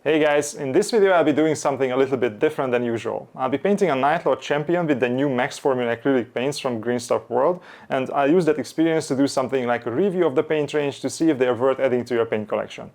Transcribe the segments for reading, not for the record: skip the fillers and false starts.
Hey guys, in this video I'll be doing something a little bit different than usual. I'll be painting a Untitled Champion with the new Maxx Formula Acrylic Paints from Green Stuff World, and I'll use that experience to do something like a review of the paint range to see if they are worth adding to your paint collection.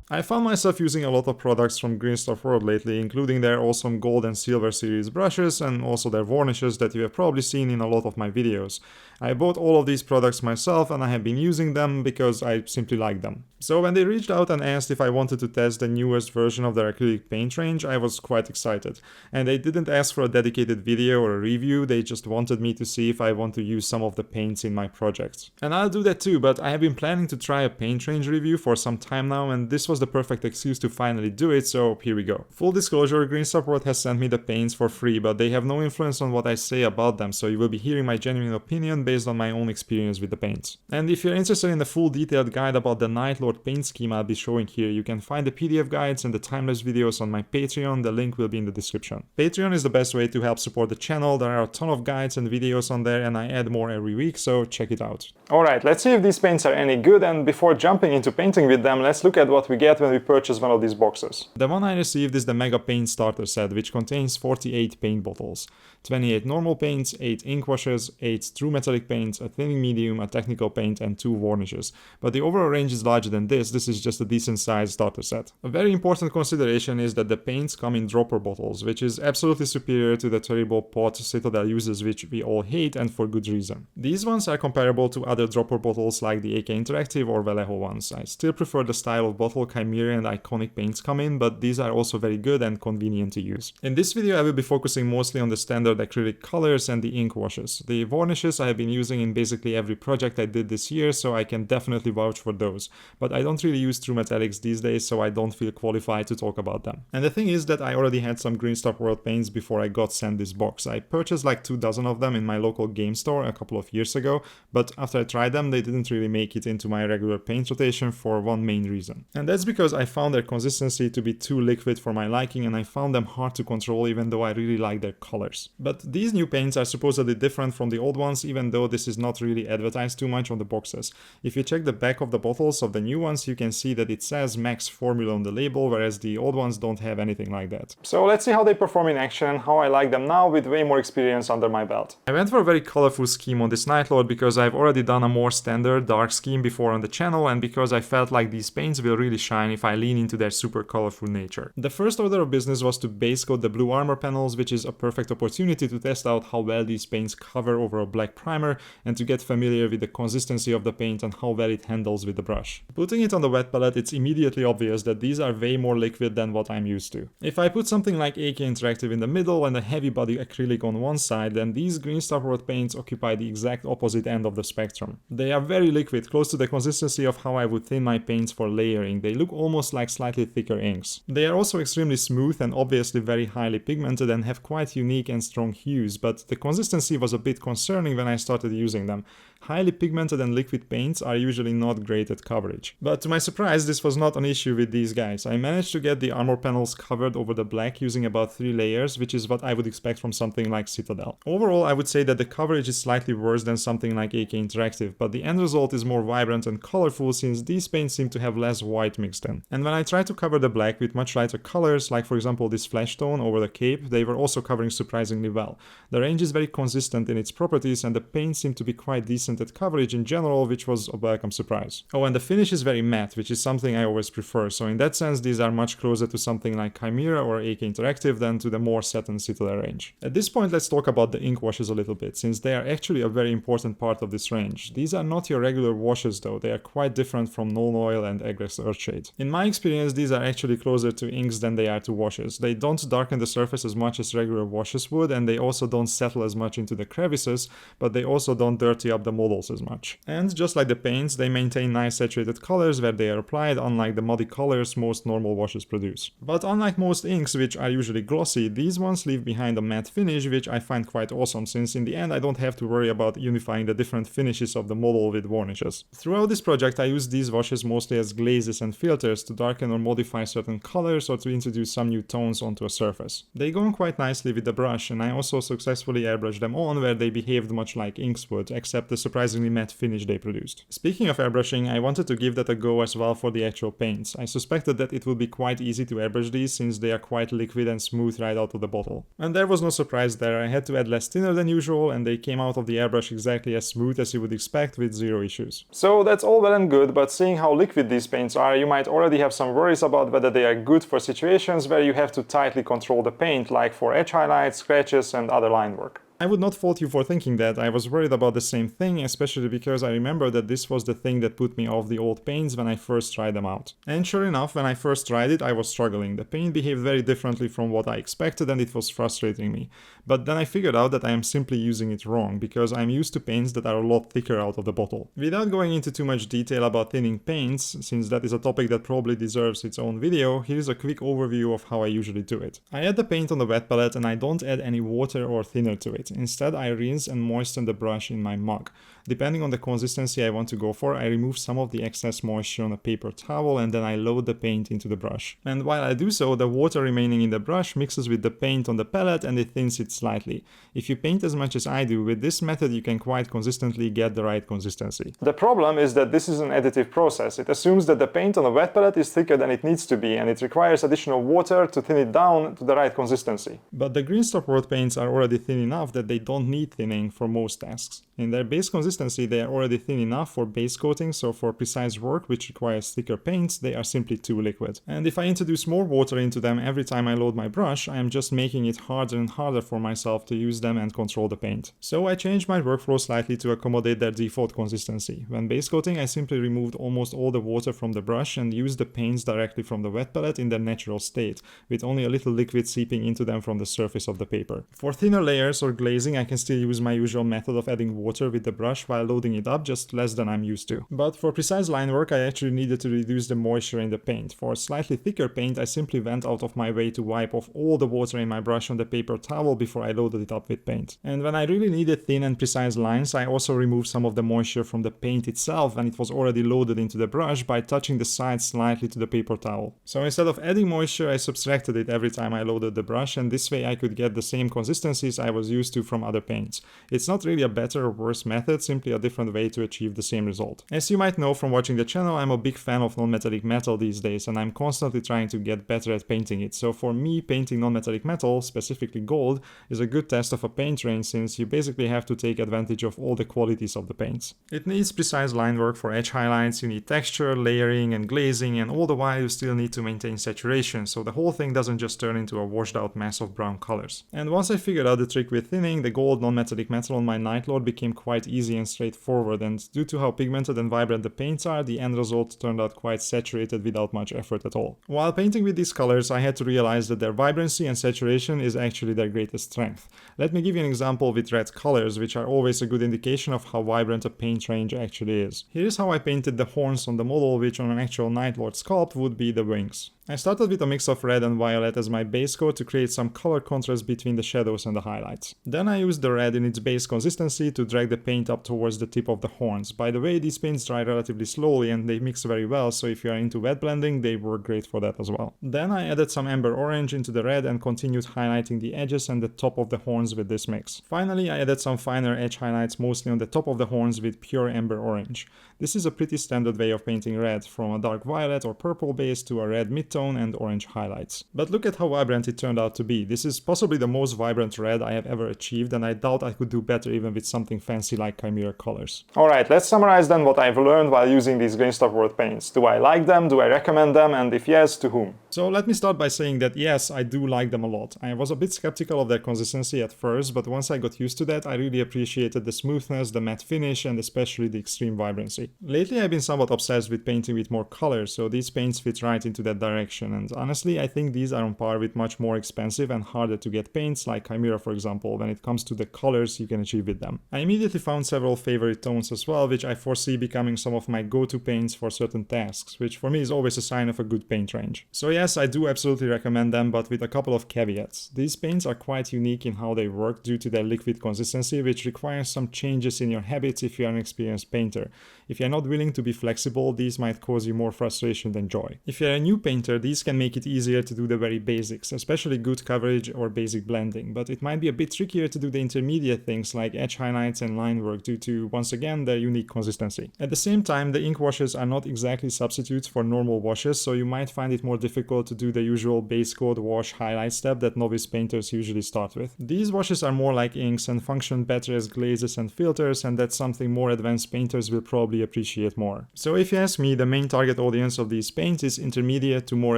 I found myself using a lot of products from Green Stuff World lately, including their awesome gold and silver series brushes and also their varnishes that you have probably seen in a lot of my videos. I bought all of these products myself and I have been using them because I simply like them. So when they reached out and asked if I wanted to test the newest version of their acrylic paint range, I was quite excited. And they didn't ask for a dedicated video or a review, they just wanted me to see if I want to use some of the paints in my projects. And I'll do that too, but I have been planning to try a paint range review for some time now, and this was the perfect excuse to finally do it, so here we go. Full disclosure, Green Stuff World has sent me the paints for free, but they have no influence on what I say about them, so you will be hearing my genuine opinion based on my own experience with the paints. And if you're interested in the full detailed guide about the Night Lord paint scheme I'll be showing here, you can find the PDF guides and the timeless videos on my Patreon, the link will be in the description. Patreon is the best way to help support the channel, there are a ton of guides and videos on there and I add more every week, so check it out. Alright, let's see if these paints are any good, and before jumping into painting with them, let's look at what we get when we purchase one of these boxes. The one I received is the Mega Paint Starter Set, which contains 48 paint bottles. 28 normal paints, 8 ink washes, 8 true metallic paints, a thinning medium, a technical paint and 2 varnishes. But the overall range is larger than this is just a decent sized starter set. A very important consideration is that the paints come in dropper bottles, which is absolutely superior to the terrible pot Citadel uses, which we all hate and for good reason. These ones are comparable to other dropper bottles like the AK Interactive or Vallejo ones. I still prefer the style of bottle Chimera and Iconic paints come in, but these are also very good and convenient to use. In this video I will be focusing mostly on the standard acrylic colors and the ink washes. The varnishes I have been using in basically every project I did this year, so I can definitely vouch for those. But I don't really use true metallics these days, so I don't feel qualified to talk about them. And the thing is that I already had some Green Stuff World paints before I got sent this box. I purchased like 2 dozen of them in my local game store a couple of years ago, but after I tried them they didn't really make it into my regular paint rotation for one main reason. And that's because I found their consistency to be too liquid for my liking, and I found them hard to control even though I really like their colors. But these new paints are supposedly different from the old ones, even though this is not really advertised too much on the boxes. If you check the back of the bottles of the new ones, you can see that it says Maxx Formula on the label, whereas the old ones don't have anything like that. So let's see how they perform in action and how I like them now with way more experience under my belt. I went for a very colorful scheme on this Night Lord because I've already done a more standard dark scheme before on the channel, and because I felt like these paints will really shine if I lean into their super colorful nature. The first order of business was to base coat the blue armor panels, which is a perfect opportunity to test out how well these paints cover over a black primer and to get familiar with the consistency of the paint and how well it handles with the brush. Putting it on the wet palette, it's immediately obvious that these are way more liquid than what I'm used to. If I put something like AK Interactive in the middle and a heavy body acrylic on one side, then these Green Stuff World paints occupy the exact opposite end of the spectrum. They are very liquid, close to the consistency of how I would thin my paints for layering. They look almost like slightly thicker inks. They are also extremely smooth and obviously very highly pigmented and have quite unique and strong hues, but the consistency was a bit concerning when I started using them. Highly pigmented and liquid paints are usually not great at coverage. But to my surprise, this was not an issue with these guys. I managed to get the armor panels covered over the black using about 3 layers, which is what I would expect from something like Citadel. Overall, I would say that the coverage is slightly worse than something like AK Interactive, but the end result is more vibrant and colorful since these paints seem to have less white mixed in. And when I tried to cover the black with much lighter colors, like for example this flesh tone over the cape, they were also covering surprisingly well. The range is very consistent in its properties and the paints seem to be quite decent at coverage in general, which was a welcome surprise. Oh, and the finish is very matte, which is something I always prefer, so in that sense these are much closer to something like Chimera or AK Interactive than to the more satin Citadel range. At this point let's talk about the ink washes a little bit, since they are actually a very important part of this range. These are not your regular washes though, they are quite different from Known Oil and Aggress Earthshade. In my experience these are actually closer to inks than they are to washes. They don't darken the surface as much as regular washes would, and they also don't settle as much into the crevices, but they also don't dirty up the models as much. And just like the paints, they maintain nice saturated colors where they are applied, unlike the muddy colors most normal washes produce. But unlike most inks, which are usually glossy, these ones leave behind a matte finish, which I find quite awesome, since in the end I don't have to worry about unifying the different finishes of the model with varnishes. Throughout this project I used these washes mostly as glazes and filters to darken or modify certain colors or to introduce some new tones onto a surface. They go on quite nicely with the brush, and I also successfully airbrushed them on where they behaved much like inks would, except the surprisingly matte finish they produced. Speaking of airbrushing, I wanted to give that a go as well for the actual paints. I suspected that it would be quite easy to airbrush these since they are quite liquid and smooth right out of the bottle. And there was no surprise there. I had to add less thinner than usual and they came out of the airbrush exactly as smooth as you would expect with zero issues. So that's all well and good, but seeing how liquid these paints are, you might already have some worries about whether they are good for situations where you have to tightly control the paint, like for edge highlights, scratches and other line work. I would not fault you for thinking that. I was worried about the same thing, especially because I remember that this was the thing that put me off the old paints when I first tried them out. And sure enough, when I first tried it, I was struggling. The paint behaved very differently from what I expected and it was frustrating me. But then I figured out that I am simply using it wrong, because I'm used to paints that are a lot thicker out of the bottle. Without going into too much detail about thinning paints, since that is a topic that probably deserves its own video, here's a quick overview of how I usually do it. I add the paint on the wet palette and I don't add any water or thinner to it. Instead, I rinse and moisten the brush in my mug. Depending on the consistency I want to go for, I remove some of the excess moisture on a paper towel and then I load the paint into the brush. And while I do so, the water remaining in the brush mixes with the paint on the palette and it thins it slightly. If you paint as much as I do, with this method you can quite consistently get the right consistency. The problem is that this is an additive process. It assumes that the paint on a wet palette is thicker than it needs to be and it requires additional water to thin it down to the right consistency. But the Greenstuff World paints are already thin enough that they don't need thinning for most tasks. In their base consistency, they are already thin enough for base coating, so for precise work which requires thicker paints, they are simply too liquid. And if I introduce more water into them every time I load my brush, I am just making it harder and harder for myself to use them and control the paint. So I changed my workflow slightly to accommodate their default consistency. When base coating, I simply removed almost all the water from the brush and used the paints directly from the wet palette in their natural state, with only a little liquid seeping into them from the surface of the paper. For thinner layers or glazing, I can still use my usual method of adding water with the brush while loading it up, just less than I'm used to. But for precise line work, I actually needed to reduce the moisture in the paint. For slightly thicker paint, I simply went out of my way to wipe off all the water in my brush on the paper towel before I loaded it up with paint. And when I really needed thin and precise lines, I also removed some of the moisture from the paint itself when it was already loaded into the brush by touching the sides slightly to the paper towel. So instead of adding moisture, I subtracted it every time I loaded the brush, and this way I could get the same consistencies I was used to from other paints. It's not really a better or worse method, simply a different way to achieve the same result. As you might know from watching the channel, I'm a big fan of non-metallic metal these days and I'm constantly trying to get better at painting it. So for me, painting non-metallic metal, specifically gold, is a good test of a paint range since you basically have to take advantage of all the qualities of the paints. It needs precise line work for edge highlights, you need texture, layering and glazing, and all the while you still need to maintain saturation, so the whole thing doesn't just turn into a washed out mess of brown colors. And once I figured out the trick with thinning, the gold non-metallic metal on my Night Lord became quite easy and straightforward, and due to how pigmented and vibrant the paints are, the end result turned out quite saturated without much effort at all. While painting with these colors, I had to realize that their vibrancy and saturation is actually their greatest strength. Let me give you an example with red colors, which are always a good indication of how vibrant a paint range actually is. Here's how I painted the horns on the model, which on an actual Night Lord sculpt would be the wings. I started with a mix of red and violet as my base coat to create some color contrast between the shadows and the highlights. Then I used the red in its base consistency to drag the paint up towards the tip of the horns. By the way, these paints dry relatively slowly and they mix very well, so if you are into wet blending, they work great for that as well. Then I added some amber orange into the red and continued highlighting the edges and the top of the horns with this mix. Finally, I added some finer edge highlights mostly on the top of the horns with pure amber orange. This is a pretty standard way of painting red, from a dark violet or purple base to a red midtone and orange highlights. But look at how vibrant it turned out to be. This is possibly the most vibrant red I have ever achieved, and I doubt I could do better even with something fancy like Chimera colors. Alright, let's summarize then what I've learned while using these Greenstuff World paints. Do I like them? Do I recommend them? And if yes, to whom? So let me start by saying that yes, I do like them a lot. I was a bit skeptical of their consistency at first, but once I got used to that, I really appreciated the smoothness, the matte finish, and especially the extreme vibrancy. Lately I've been somewhat obsessed with painting with more colors, so these paints fit right into that direction, and honestly I think these are on par with much more expensive and harder to get paints like Chimera, for example, when it comes to the colors you can achieve with them. I immediately found several favorite tones as well, which I foresee becoming some of my go-to paints for certain tasks, which for me is always a sign of a good paint range. So yes, yes, I do absolutely recommend them, but with a couple of caveats. These paints are quite unique in how they work due to their liquid consistency, which requires some changes in your habits if you're an experienced painter. If you're not willing to be flexible, these might cause you more frustration than joy. If you're a new painter, these can make it easier to do the very basics, especially good coverage or basic blending, but it might be a bit trickier to do the intermediate things like edge highlights and line work due to, once again, their unique consistency. At the same time, the ink washes are not exactly substitutes for normal washes, so you might find it more difficult to do the usual base coat wash highlight step that novice painters usually start with. These washes are more like inks and function better as glazes and filters, and that's something more advanced painters will probably appreciate more. So if you ask me, the main target audience of these paints is intermediate to more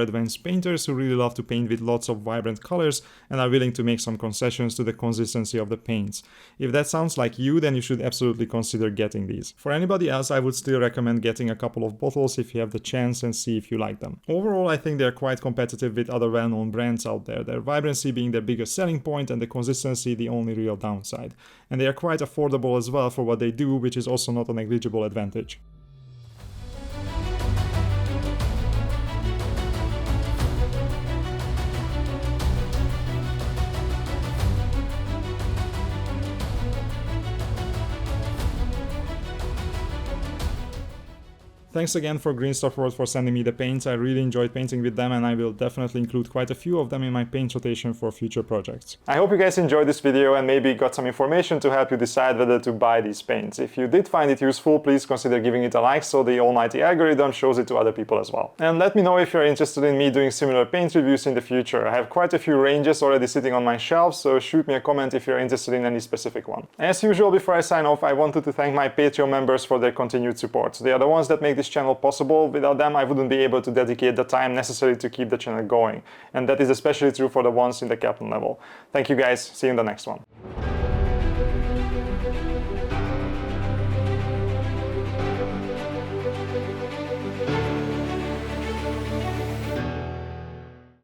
advanced painters who really love to paint with lots of vibrant colors and are willing to make some concessions to the consistency of the paints. If that sounds like you, then you should absolutely consider getting these. For anybody else, I would still recommend getting a couple of bottles if you have the chance and see if you like them. Overall, I think they're quite competitive with other well-known brands out there, their vibrancy being their biggest selling point and the consistency the only real downside. And they are quite affordable as well for what they do, which is also not a negligible advantage. Thanks again for Green Stuff World for sending me the paints. I really enjoyed painting with them, and I will definitely include quite a few of them in my paint rotation for future projects. I hope you guys enjoyed this video and maybe got some information to help you decide whether to buy these paints. If you did find it useful, please consider giving it a like so the almighty algorithm shows it to other people as well. And let me know if you're interested in me doing similar paint reviews in the future. I have quite a few ranges already sitting on my shelf, so shoot me a comment if you're interested in any specific one. As usual, before I sign off, I wanted to thank my Patreon members for their continued support. They are the ones that make this channel possible. Without them, I wouldn't be able to dedicate the time necessary to keep the channel going. And that is especially true for the ones in the captain level. Thank you guys, see you in the next one.